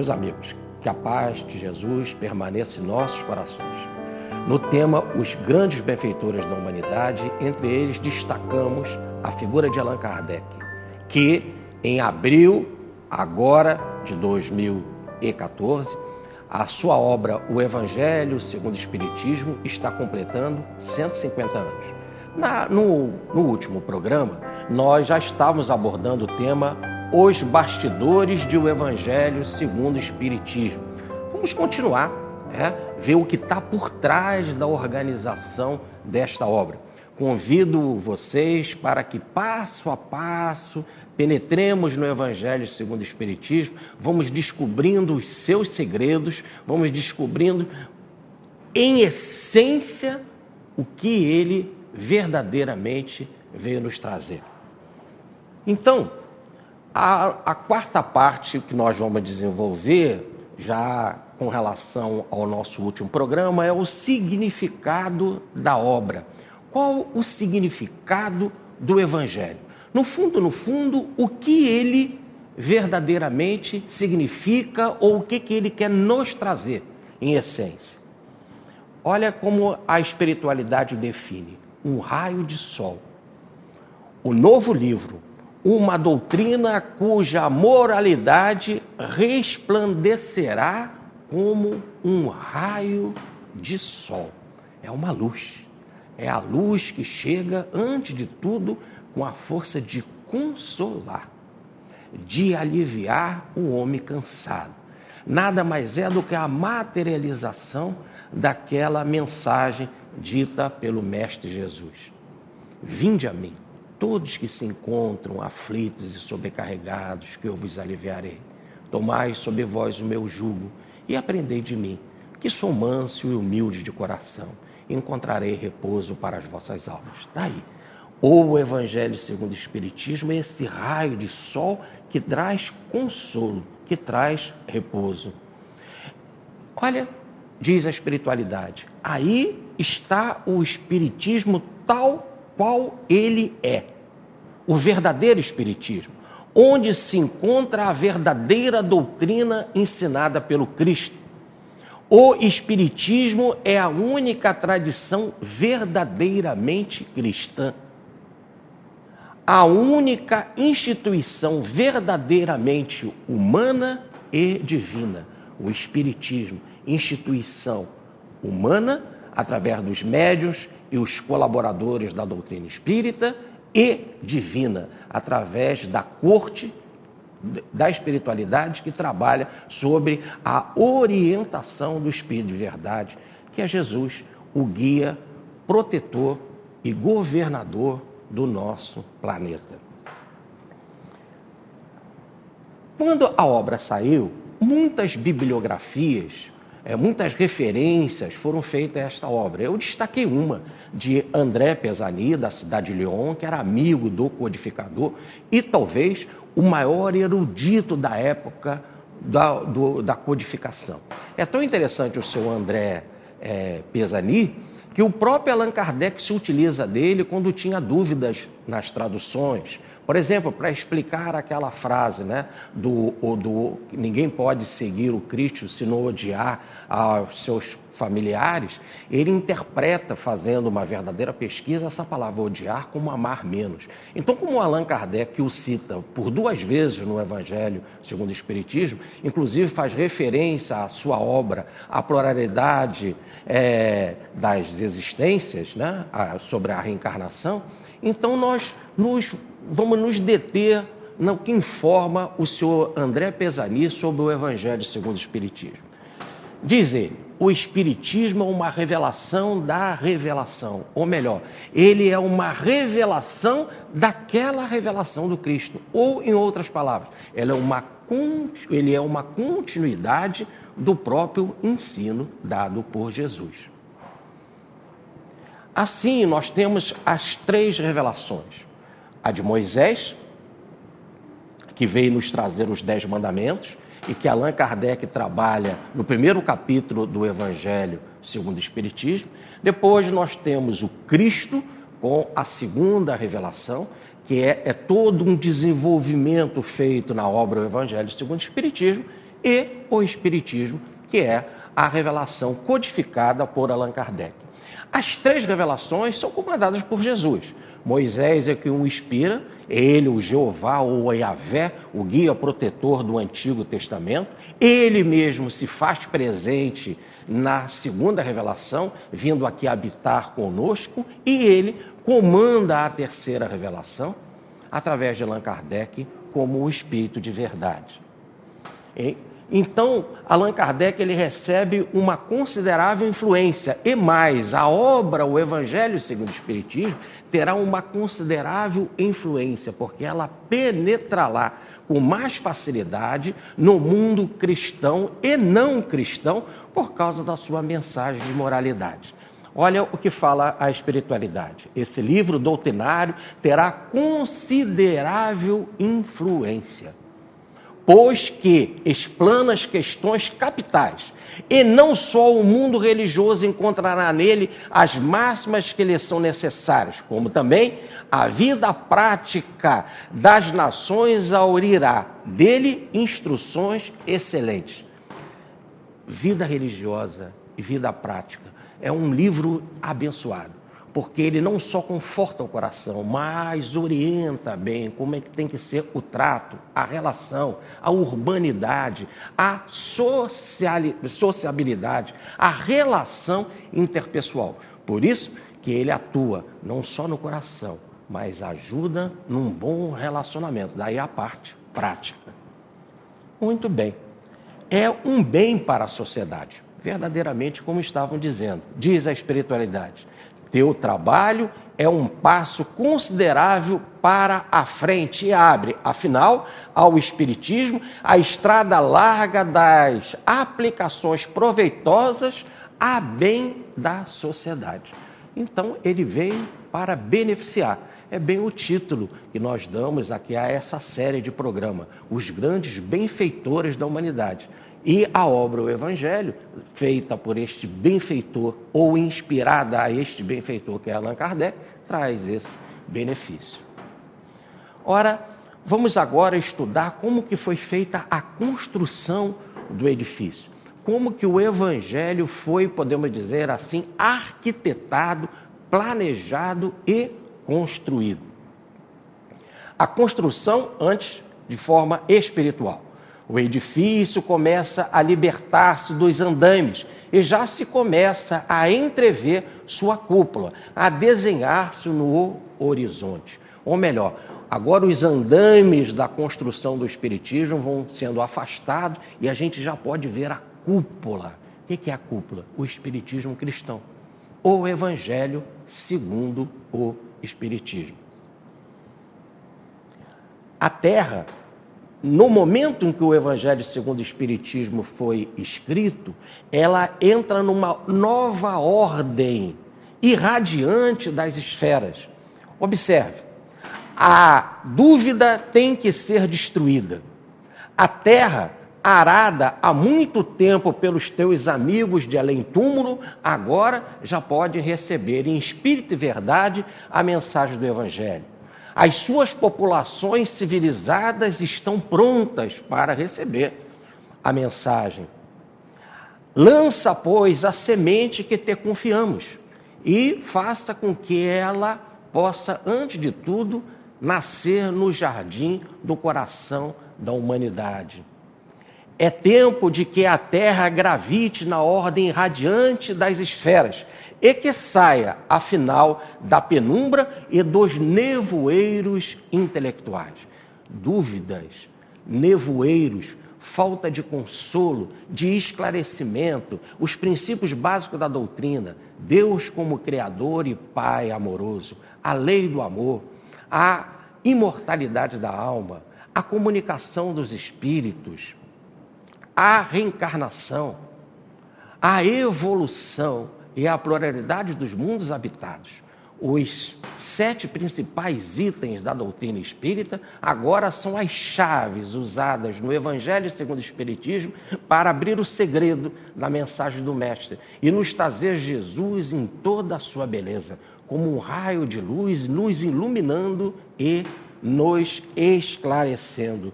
Meus amigos, que a paz de Jesus permaneça em nossos corações. No tema Os Grandes Benfeitores da Humanidade, entre eles destacamos a figura de Allan Kardec, que em abril agora de 2014, a sua obra O Evangelho segundo o Espiritismo está completando 150 anos. No último programa, nós já estávamos abordando o tema Os Bastidores de O Evangelho segundo o Espiritismo. Vamos continuar, ver o que está por trás da organização desta obra. Convido vocês para que, passo a passo, penetremos no Evangelho segundo o Espiritismo, vamos descobrindo os seus segredos, vamos descobrindo, em essência, o que ele verdadeiramente veio nos trazer. Então, a quarta parte que nós vamos desenvolver, já com relação ao nosso último programa, é o significado da obra. Qual o significado do Evangelho? No fundo, o que ele verdadeiramente significa ou o que ele quer nos trazer, em essência. Olha como a espiritualidade define: um raio de sol. O novo livro, uma doutrina cuja moralidade resplandecerá como um raio de sol. É uma luz. É a luz que chega, antes de tudo, com a força de consolar, de aliviar o homem cansado. Nada mais é do que a materialização daquela mensagem dita pelo Mestre Jesus. Vinde a mim, todos que se encontram aflitos e sobrecarregados, que eu vos aliviarei. Tomai sobre vós o meu jugo e aprendei de mim, que sou manso e humilde de coração. Encontrarei repouso para as vossas almas. Daí, o Evangelho segundo o Espiritismo é esse raio de sol que traz consolo, que traz repouso. Olha, diz a espiritualidade, aí está o Espiritismo tal qual ele é. O verdadeiro Espiritismo, onde se encontra a verdadeira doutrina ensinada pelo Cristo. O Espiritismo é a única tradição verdadeiramente cristã. A única instituição verdadeiramente humana e divina. O Espiritismo, instituição humana, através dos médiuns e os colaboradores da doutrina espírita, e divina, através da corte da espiritualidade que trabalha sobre a orientação do Espírito de verdade, que é Jesus, o guia, protetor e governador do nosso planeta. Quando a obra saiu, muitas bibliografias, muitas referências foram feitas a esta obra. Eu destaquei uma de André Pesani, da cidade de Lyon, que era amigo do codificador e talvez o maior erudito da época da codificação. É tão interessante o seu André Pesani, que o próprio Allan Kardec se utiliza dele quando tinha dúvidas nas traduções. Por exemplo, para explicar aquela frase, do ninguém pode seguir o Cristo se não odiar aos seus familiares, ele interpreta, fazendo uma verdadeira pesquisa, essa palavra odiar como amar menos. Então, como Allan Kardec o cita por 2 vezes no Evangelho segundo o Espiritismo, inclusive faz referência à sua obra, à pluralidade das existências, sobre a reencarnação, então nós vamos nos deter no que informa o senhor André Pesani sobre o Evangelho segundo o Espiritismo. Diz ele, o Espiritismo é uma revelação da revelação, ou melhor, ele é uma revelação daquela revelação do Cristo, ou, em outras palavras, ele é uma continuidade do próprio ensino dado por Jesus. Assim, nós temos as 3 revelações. A de Moisés, que veio nos trazer os 10 mandamentos, e que Allan Kardec trabalha no primeiro capítulo do Evangelho segundo o Espiritismo. Depois nós temos o Cristo, com a segunda revelação, que é todo um desenvolvimento feito na obra do Evangelho segundo o Espiritismo. e o Espiritismo, que é a revelação codificada por Allan Kardec. As 3 revelações são comandadas por Jesus. Moisés é que o inspira, ele, o Jeová ou o Yahvé, o guia protetor do Antigo Testamento. Ele mesmo se faz presente na 2ª revelação, vindo aqui habitar conosco, e ele comanda a 3ª revelação, através de Allan Kardec, como o Espírito de verdade. Então, Allan Kardec ele recebe uma considerável influência, e mais, a obra, o Evangelho segundo o Espiritismo, terá uma considerável influência, porque ela penetrará com mais facilidade no mundo cristão e não cristão, por causa da sua mensagem de moralidade. Olha o que fala a espiritualidade. Esse livro doutrinário terá considerável influência, pois que explana as questões capitais, e não só o mundo religioso encontrará nele as máximas que lhe são necessárias, como também a vida prática das nações aurirá dele instruções excelentes. Vida religiosa e vida prática é um livro abençoado, porque ele não só conforta o coração, mas orienta bem como é que tem que ser o trato, a relação, a urbanidade, a sociabilidade, a relação interpessoal. Por isso que ele atua não só no coração, mas ajuda num bom relacionamento. Daí a parte prática. Muito bem. É um bem para a sociedade, verdadeiramente como estavam dizendo. Diz a espiritualidade: teu trabalho é um passo considerável para a frente e abre, afinal, ao Espiritismo, a estrada larga das aplicações proveitosas a bem da sociedade. Então, ele veio para beneficiar. É bem o título que nós damos aqui a essa série de programa, Os Grandes Benfeitores da Humanidade. E a obra O Evangelho, feita por este benfeitor, ou inspirada a este benfeitor, que é Allan Kardec, traz esse benefício. Ora, vamos agora estudar como que foi feita a construção do edifício. Como que o Evangelho foi, podemos dizer assim, arquitetado, planejado e construído. A construção antes de forma espiritual. O edifício começa a libertar-se dos andames e já se começa a entrever sua cúpula, a desenhar-se no horizonte. Ou melhor, agora os andames da construção do Espiritismo vão sendo afastados e a gente já pode ver a cúpula. O que é a cúpula? O Espiritismo cristão. O Evangelho segundo o Espiritismo. A Terra, no momento em que o Evangelho segundo o Espiritismo foi escrito, ela entra numa nova ordem irradiante das esferas. Observe, a dúvida tem que ser destruída. A Terra, arada há muito tempo pelos teus amigos de além-túmulo, agora já pode receber em espírito e verdade a mensagem do Evangelho. As suas populações civilizadas estão prontas para receber a mensagem. Lança, pois, a semente que te confiamos e faça com que ela possa, antes de tudo, nascer no jardim do coração da humanidade. É tempo de que a Terra gravite na ordem radiante das esferas e que saia, afinal, da penumbra e dos nevoeiros intelectuais. Dúvidas, nevoeiros, falta de consolo, de esclarecimento, os princípios básicos da doutrina, Deus como Criador e Pai amoroso, a lei do amor, a imortalidade da alma, a comunicação dos espíritos, a reencarnação, a evolução e a pluralidade dos mundos habitados. Os 7 principais itens da doutrina espírita agora são as chaves usadas no Evangelho segundo o Espiritismo para abrir o segredo da mensagem do Mestre e nos trazer Jesus em toda a sua beleza, como um raio de luz, nos iluminando e nos esclarecendo.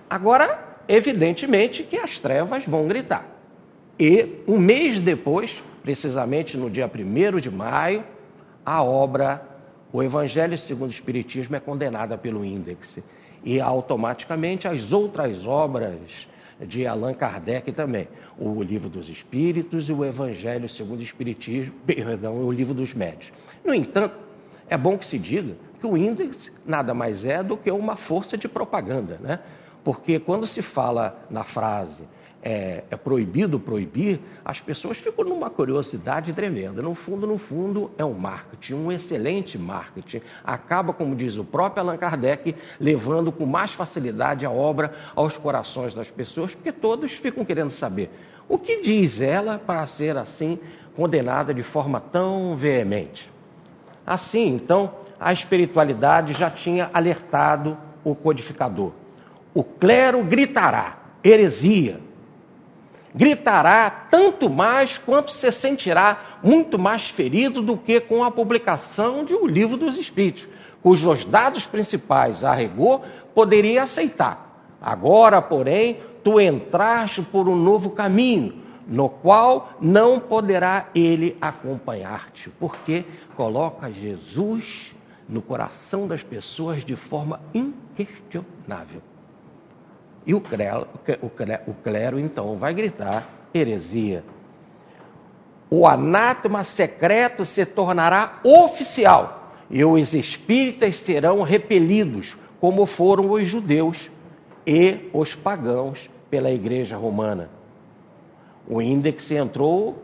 Agora, evidentemente que as trevas vão gritar. E um mês depois, precisamente no dia 1º de maio, a obra O Evangelho segundo o Espiritismo é condenada pelo Índex. E automaticamente as outras obras de Allan Kardec também. O Livro dos Espíritos e o Evangelho segundo o Espiritismo, o Livro dos Médiuns. No entanto, é bom que se diga que o Índex nada mais é do que uma força de propaganda, né? Porque quando se fala na frase é proibido proibir, as pessoas ficam numa curiosidade tremenda. No fundo, é um marketing, um excelente marketing. Acaba, como diz o próprio Allan Kardec, levando com mais facilidade a obra aos corações das pessoas, porque todos ficam querendo saber o que diz ela para ser assim condenada de forma tão veemente. Assim, então, a espiritualidade já tinha alertado o codificador. O clero gritará, heresia. Gritará tanto mais quanto se sentirá muito mais ferido do que com a publicação de O Livro dos Espíritos, cujos dados principais, a rigor, poderia aceitar. Agora, porém, tu entraste por um novo caminho, no qual não poderá ele acompanhar-te, porque coloca Jesus no coração das pessoas de forma inquestionável. E o clero, então, vai gritar heresia. O anátema secreto se tornará oficial e os espíritas serão repelidos, como foram os judeus e os pagãos pela Igreja Romana. O Índex entrou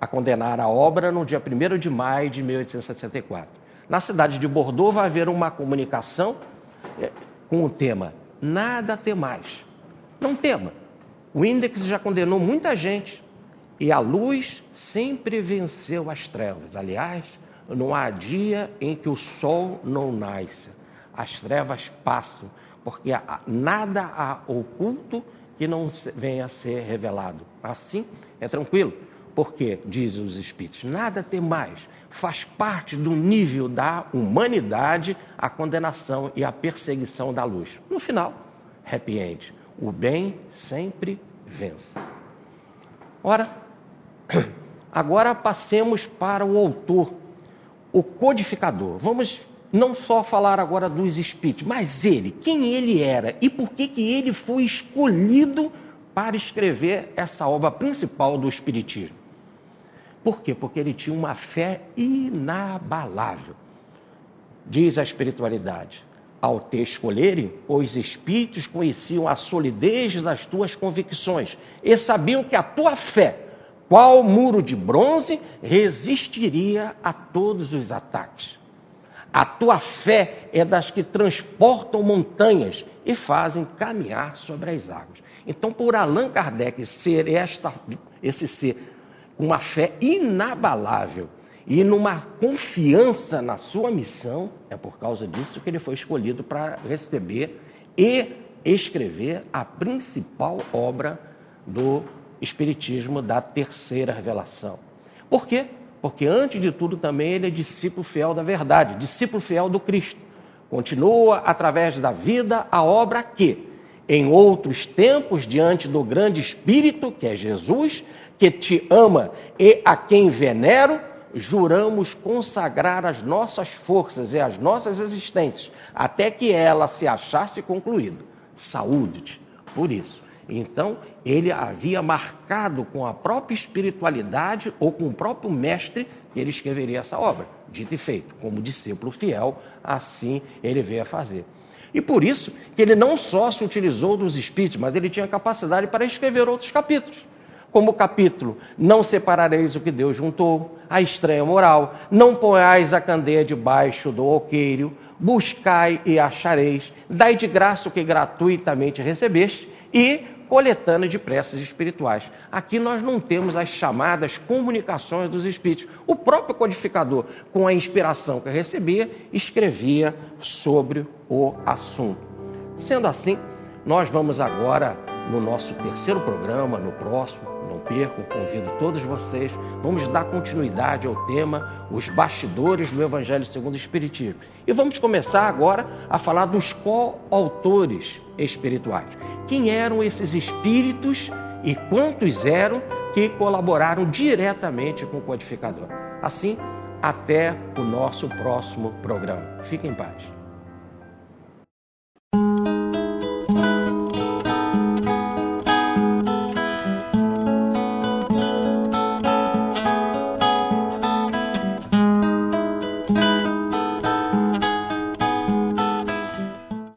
a condenar a obra no dia 1º de maio de 1864. Na cidade de Bordeaux vai haver uma comunicação com o tema Nada temais. Não tema. O Índex já condenou muita gente e a luz sempre venceu as trevas. Aliás, não há dia em que o sol não nasça. As trevas passam, porque nada há oculto que não venha a ser revelado. Assim, é tranquilo, porque, dizem os Espíritos, nada temais. Faz parte do nível da humanidade a condenação e a perseguição da luz. No final, happy end. O bem sempre vence. Ora, agora passemos para o autor, o codificador. Vamos não só falar agora dos espíritos, mas quem ele era e por que ele foi escolhido para escrever essa obra principal do espiritismo. Por quê? Porque ele tinha uma fé inabalável. Diz a espiritualidade, ao te escolherem, os espíritos conheciam a solidez das tuas convicções e sabiam que a tua fé, qual muro de bronze, resistiria a todos os ataques. A tua fé é das que transportam montanhas e fazem caminhar sobre as águas. Então, por Allan Kardec ser esse ser uma fé inabalável e numa confiança na sua missão, é por causa disso que ele foi escolhido para receber e escrever a principal obra do Espiritismo da terceira revelação. Por quê? Porque, antes de tudo, também ele é discípulo fiel da verdade, discípulo fiel do Cristo. Continua, através da vida, a obra que, em outros tempos, diante do grande Espírito, que é Jesus, que te ama e a quem venero, juramos consagrar as nossas forças e as nossas existências, até que ela se achasse concluída. Saúde-te por isso. Então, ele havia marcado com a própria espiritualidade ou com o próprio mestre que ele escreveria essa obra. Dito e feito, como discípulo fiel, assim ele veio a fazer. E por isso que ele não só se utilizou dos espíritos, mas ele tinha capacidade para escrever outros capítulos. Como o capítulo, não separareis o que Deus juntou, a estranha moral, não ponhais a candeia debaixo do alqueire, buscai e achareis, dai de graça o que gratuitamente recebeste e coletânea de preces espirituais. Aqui nós não temos as chamadas comunicações dos espíritos. O próprio codificador, com a inspiração que recebia, escrevia sobre o assunto. Sendo assim, nós vamos agora, no nosso terceiro programa, no próximo, Não percam, convido todos vocês. Vamos dar continuidade ao tema Os Bastidores do Evangelho segundo o Espiritismo. E vamos começar agora a falar dos coautores espirituais. Quem eram esses espíritos e quantos eram que colaboraram diretamente com o codificador? Assim, até o nosso próximo programa. Fiquem em paz.